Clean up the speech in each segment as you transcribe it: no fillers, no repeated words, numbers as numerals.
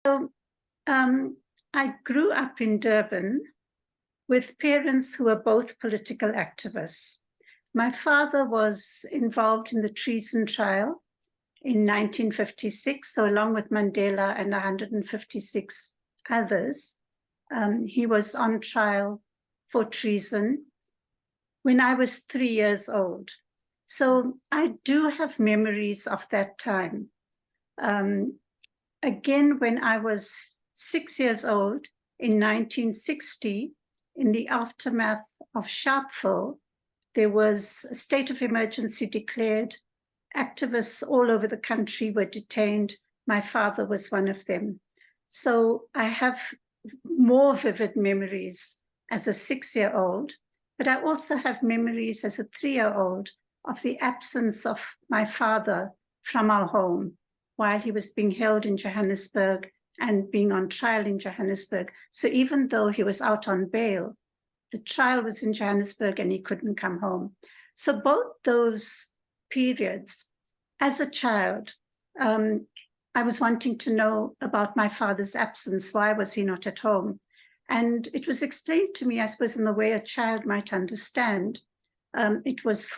Um, I grew up in Durban with parents who were both political activists. My father was involved in the Treason Trial in 1956, so along with Mandela and 156 others, he was on trial for treason when I was 3 years old. So I do have memories of that time. Again, when I was 6 years old in 1960, in the aftermath of Sharpeville, there was a state of emergency declared. Activists all over the country were detained. My father was one of them. So I have more vivid memories as a 6-year-old, but I also have memories as a 3-year-old of the absence of my father from our home while he was being held in Johannesburg and being on trial in Johannesburg. So even though he was out on bail, the trial was in Johannesburg and he couldn't come home. So both those periods, as a child, I was wanting to know about my father's absence. Why was he not at home? And it was explained to me, I suppose, in the way a child might understand. It was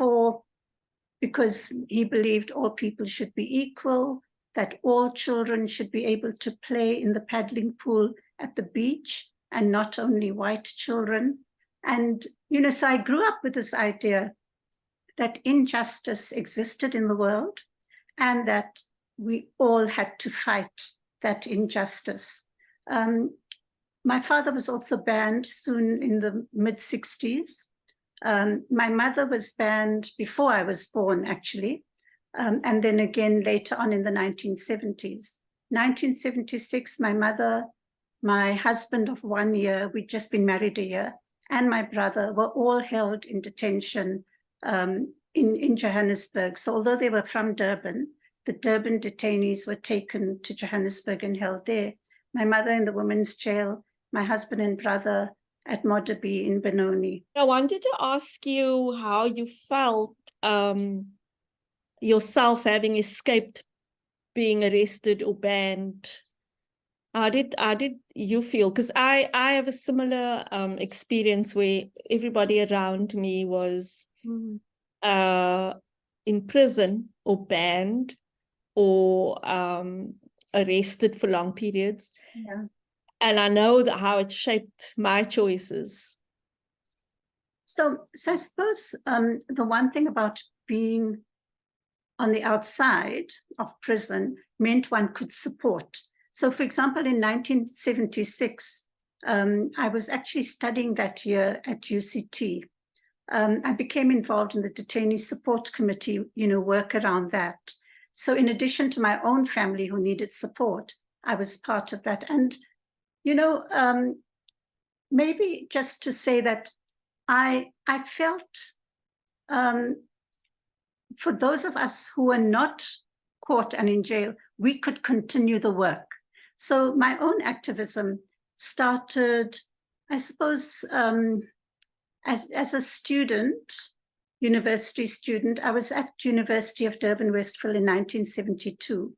because he believed all people should be equal, that all children should be able to play in the paddling pool at the beach and not only white children. And, so I grew up with this idea that injustice existed in the world and that we all had to fight that injustice. My father was also banned soon in the mid-60s. My mother was banned before I was born, actually, and then again later on in the 1970s. 1976, my mother, my husband of 1 year, we'd just been married a year, and my brother were all held in detention in Johannesburg. So although they were from Durban, the Durban detainees were taken to Johannesburg and held there. My mother in the women's jail, my husband and brother at Modderby in Benoni. I wanted to ask you how you felt yourself having escaped being arrested or banned. How did you feel? Because I have a similar experience where everybody around me was in prison or banned or arrested for long periods. Yeah. And I know how it shaped my choices. So I suppose the one thing about being on the outside of prison meant one could support. So, for example, in 1976, I was actually studying that year at UCT. I became involved in the detainee support committee, work around that. So in addition to my own family who needed support, I was part of that. And, maybe just to say that I felt for those of us who were not caught and in jail, we could continue the work. So my own activism started, I suppose, as a student, university student. I was at University of Durban, Westville in 1972,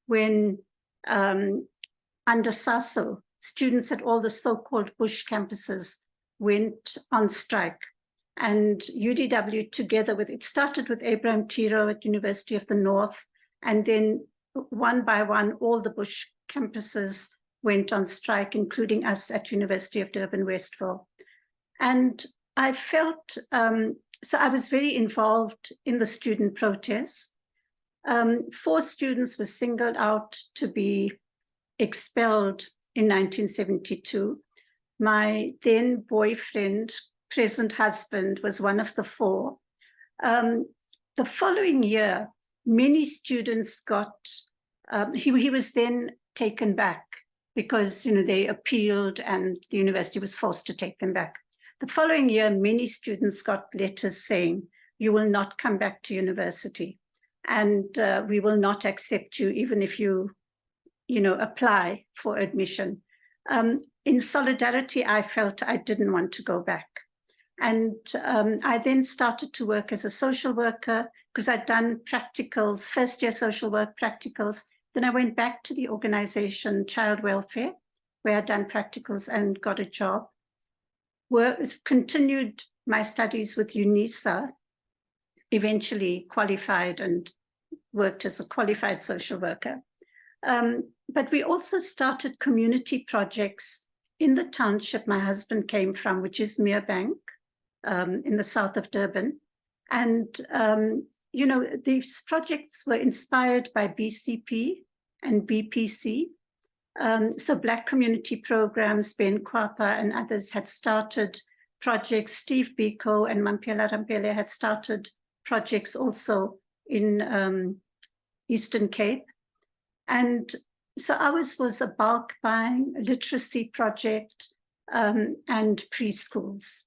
when under SASO, students at all the so-called bush campuses went on strike. And UDW together with, it started with Abraham Tiro at University of the North, and then one by one, all the bush campuses went on strike, including us at University of Durban, Westville. And I felt, so I was very involved in the student protests. 4 students were singled out to be expelled in 1972. My then boyfriend, present husband, was one of the 4. The following year, many students got, he was then taken back because, they appealed and the university was forced to take them back. The following year, many students got letters saying, you will not come back to university and we will not accept you even if you, apply for admission. In solidarity, I felt I didn't want to go back. And I then started to work as a social worker because I'd done practicals, first-year social work practicals Then I went back to the organization Child Welfare, where I'd done practicals and got a job. Continued my studies with UNISA, eventually qualified and worked as a qualified social worker. But we also started community projects in the township my husband came from, which is Merebank, in the south of Durban. And, you know, these projects were inspired by BCP and BPC. So Black community programs, Ben Kwapa and others had started projects. Steve Biko and Mamphela Rampele had started projects also in Eastern Cape. And so ours was a bulk buying, a literacy project, and preschools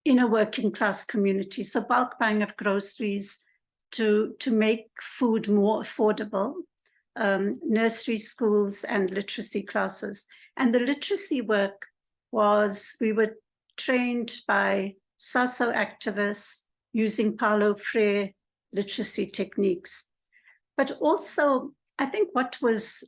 in a working class community. So bulk buying of groceries to make food more affordable, nursery schools and literacy classes. And the literacy work was, we were trained by SASO activists using Paulo Freire literacy techniques. But also, I think what was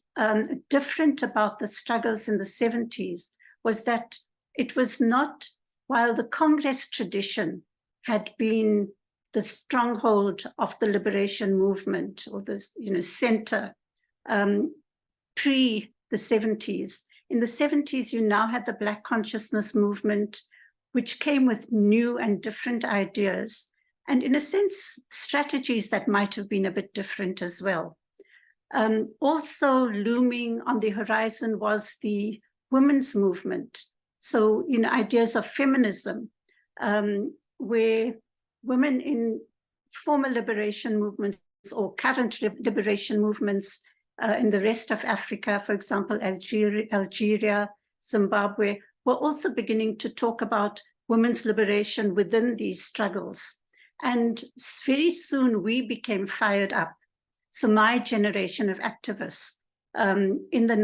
different about the struggles in the 70s was that it was not, while the Congress tradition had been the stronghold of the liberation movement, or the center, pre the 70s. In the 70s, you now had the Black consciousness movement, which came with new and different ideas, and in a sense, strategies that might have been a bit different as well. Also looming on the horizon was the women's movement. So, ideas of feminism, where women in former liberation movements or current liberation movements in the rest of Africa, for example, Algeria, Zimbabwe, were also beginning to talk about women's liberation within these struggles. And very soon we became fired up. So my generation of activists in the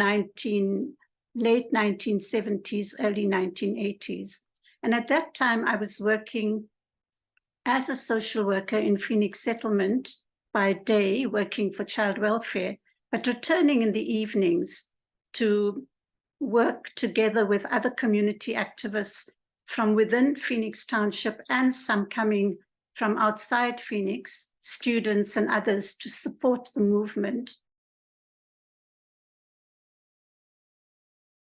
late 1970s, early 1980s. And at that time, I was working as a social worker in Phoenix Settlement by day, working for child welfare, but returning in the evenings to work together with other community activists from within Phoenix Township and some coming from outside Phoenix, students and others, to support the movement